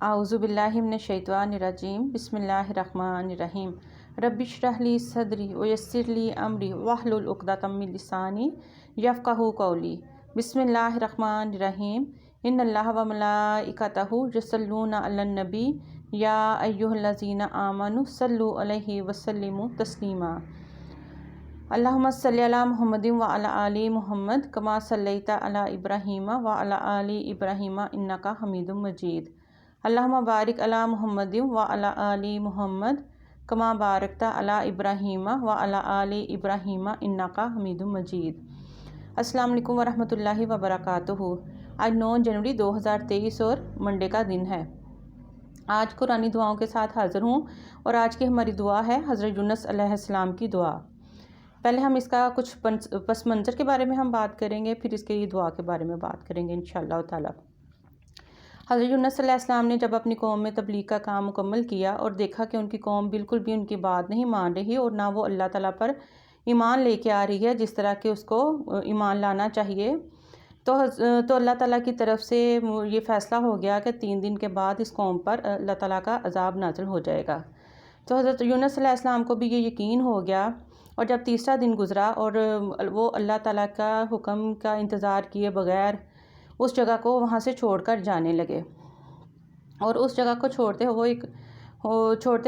आऊज़ु बिल्लाहि मिनश्शैतानिर्रजीम बिस्मिल्लाहिर्रहमानिर्रहीम रब्बि इश्रह ली सदरी व यस्सिर ली अमरी वहलुल उक़दतम मिन लिसानी यफ़क़हू क़ौली। बिस्मिल्लाहिर्रहमानिर्रहीम इन्नल्लाह व मलाइकतहु युसल्लूना अलन नबी या अय्युहल्लज़ीना आमनु सल्लु अलैहि वसल्लिमु तस्लीमा। अल्लाहुम्मा सल्लि अला मुहम्मदिन व अला आलि मुहम्मद कमा सल्लैता अला इब्राहीम व अला आलि इब्राहीम इन्नका हमीदुम मजीद। अल्लाहुम्मा बारिक अला मुहम्मदिन व अला आलि मुहम्मद कमा बारकता अला इब्राहीम व अला आलि इब्राहीम इन्नका हमीदुम मजीद। अस्सलाम वालेकुम व रहमतुल्लाहि व बरकातुहू। आज 9 जनवरी 2023 और मंडे का दिन है। आज कुरानी दुआओं के साथ हाज़िर हूँ और आज की हमारी दुआ है हज़रत यूनुस अलैहिस्सलाम की दुआ। पहले हम इसका कुछ पस मंज़र के बारे में हम बात करेंगे, फिर इसके दुआ के बारे में बात करेंगे इंशाअल्लाह ताला। हज़रत यूनुस अलैहिस्सलाम ने जब अपनी कौम में तबलीग का काम मुकम्मल किया और देखा कि उनकी कौम बिल्कुल भी उनकी बात नहीं मान रही और ना वो अल्लाह ताला पर ईमान लेके आ रही है जिस तरह के उसको ईमान लाना चाहिए, तो अल्लाह ताला की तरफ से ये फ़ैसला हो गया कि 3 दिन के बाद इस कौम पर अल्लाह ताला का अज़ाब नाज़िल हो जाएगा। तो हज़रत यूनुस अलैहिस्सलाम को भी ये यकीन हो गया और जब तीसरा दिन गुज़रा और वो अल्लाह ताला का हुक्म का इंतज़ार किए बग़ैर उस जगह को वहाँ से छोड़कर जाने लगे और उस जगह को छोड़ते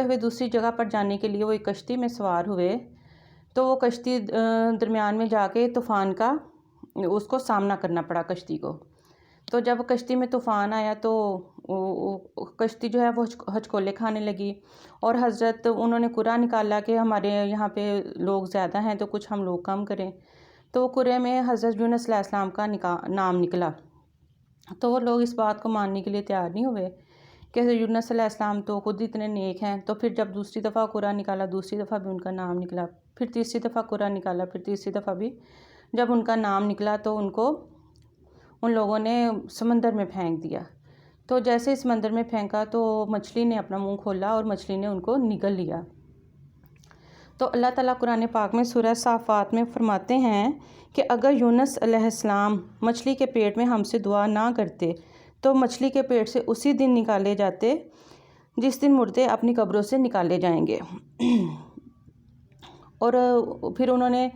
हुए दूसरी जगह पर जाने के लिए वो एक कश्ती में सवार हुए। तो वो कश्ती दरमियान में जाके तूफ़ान का उसको सामना करना पड़ा कश्ती को। तो जब कश्ती में तूफ़ान आया तो कश्ती जो है वो हचकोले खाने लगी और हज़रत उन्होंने कुरा निकाला कि हमारे यहाँ पे लोग ज़्यादा हैं तो कुछ हम लोग कम करें। तो वो कुरे में हज़रत यूनुस अलैहिस्सलाम का नाम निकला। तो वो लोग इस बात को मानने के लिए तैयार नहीं हुए कि हज़रत यूनुस अलैहिस्सलाम तो खुद इतने नेक हैं। तो फिर जब दूसरी दफ़ा कुरा निकाला, दूसरी दफ़ा भी उनका नाम निकला, फिर तीसरी दफ़ा कुरा निकाला, फिर तीसरी दफ़ा भी जब उनका नाम निकला तो उन लोगों ने समंदर में फेंक दिया। तो जैसे इस समंदर में फेंका तो मछली ने अपना मुंह खोला और मछली ने उनको निगल लिया। तो अल्लाह ताला कुरान पाक में सूरह साफ़ात में फरमाते हैं कि अगर यूनुस अलैहिस्सलाम मछली के पेट में हमसे दुआ ना करते तो मछली के पेट से उसी दिन निकाले जाते जिस दिन मुर्दे अपनी कब्रों से निकाले जाएंगे। और फिर उन्होंने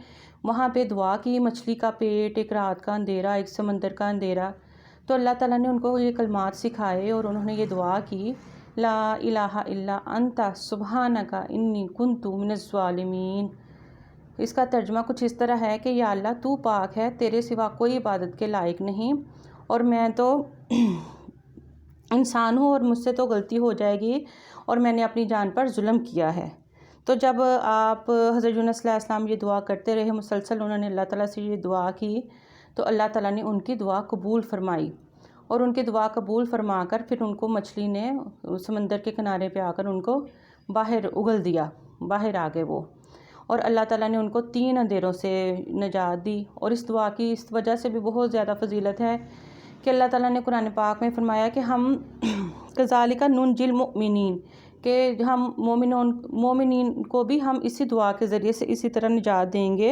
वहाँ पे दुआ की, मछली का पेट, एक रात का अंधेरा, एक समंदर का अंधेरा। तो अल्लाह ताला ने उनको ये कलमात सिखाए और उन्होंने ये दुआ की, ला इलाहा इल्ला अंता सुब्हानका इन्नी कुन्तु मिनज़ ज़ालिमीन। इसका तर्जुमा कुछ इस तरह है कि या अल्लाह तू पाक है, तेरे सिवा कोई इबादत के लायक नहीं और मैं तो इंसान हूँ और मुझसे तो गलती हो जाएगी और मैंने अपनी जान पर जुल्म किया है। तो जब आप हज़रत यूनुस अलैहिस्सलाम ये दुआ करते रहे मुसलसल, उन्होंने अल्लाह ताला से ये दुआ की तो अल्लाह ताला ने उनकी दुआ कबूल फरमाई और उनकी दुआ कबूल फरमा कर फिर उनको मछली ने समंदर के किनारे पे आकर उनको बाहर उगल दिया, बाहर आ गए वो। और अल्लाह ताला ने उनको 3 अंधेरों से निजात दी। और इस दुआ की इस वजह से भी बहुत ज़्यादा फजीलत है कि अल्लाह ताला ने कुरान पाक में फरमाया कि हम कज़ालिका नुनजिल मुमिनीन, कि हम मोमिनीन को भी हम इसी दुआ के ज़रिए से इसी तरह निजात देंगे,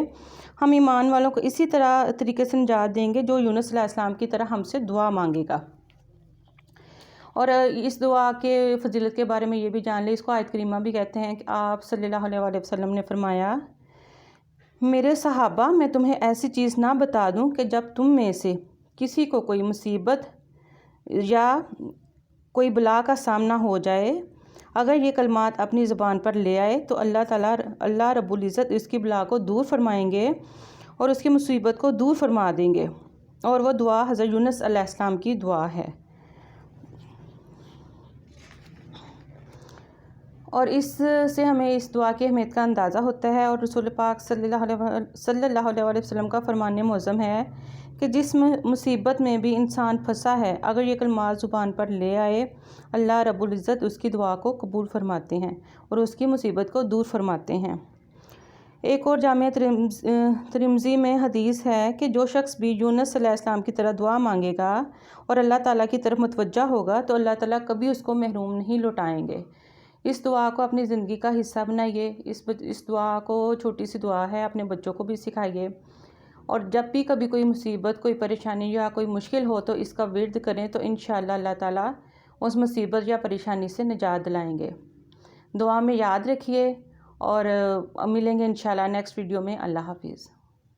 हम ईमान वालों को इसी तरीके से निजात देंगे जो यूनुस अलैहिस्सलाम की तरह हमसे दुआ मांगेगा। और इस दुआ के फजीलत के बारे में ये भी जान ले, इसको आयत करीमा भी कहते हैं कि आप सल्लल्लाहु अलैहि वसल्लम ने फरमाया, मेरे सहाबा मैं तुम्हें ऐसी चीज़ ना बता दूं कि जब तुम में से किसी को कोई मुसीबत या कोई बला का सामना हो जाए, अगर ये कलमात अपनी ज़ुबान पर ले आए तो अल्लाह रब्बुल इज़्ज़त इसकी बला को दूर फरमाएंगे और उसकी मुसीबत को दूर फरमा देंगे। और वो दुआ हज़रत यूनुस अलैहिस्सलाम की दुआ है। और इससे हमें इस दुआ की अहमियत का अंदाज़ा होता है। और रसूल पाक सल्लल्लाहु अलैहि वसल्लम का फरमान मुअज़्ज़म है कि जिस मुसीबत में भी इंसान फंसा है, अगर ये कलमात ज़ुबान पर ले आए, अल्लाह रब्बुल इज़्ज़त उसकी दुआ को कबूल फरमाते हैं और उसकी मुसीबत को दूर फरमाते हैं। एक और जामिया तिर्मिज़ी में हदीस है कि जो शख्स भी यूनुस अलैहिस्सलाम की तरह दुआ मांगेगा और अल्लाह ताला की तरफ मुतवज्जा होगा तो अल्लाह ताला कभी उसको महरूम नहीं लौटाएंगे। इस दुआ को अपनी ज़िंदगी का हिस्सा बनाइए। इस दुआ को, छोटी सी दुआ है, अपने बच्चों को भी सिखाइए। और जब भी कभी कोई मुसीबत, कोई परेशानी या कोई मुश्किल हो तो इसका विर्द करें तो इंशाअल्लाह अल्लाह ताला اس مصیبت یا پریشانی سے نجات دلائیں گے۔ دعا میں یاد رکھیے اور ملیں گے انشاءاللہ نیکسٹ ویڈیو میں۔ اللہ حافظ۔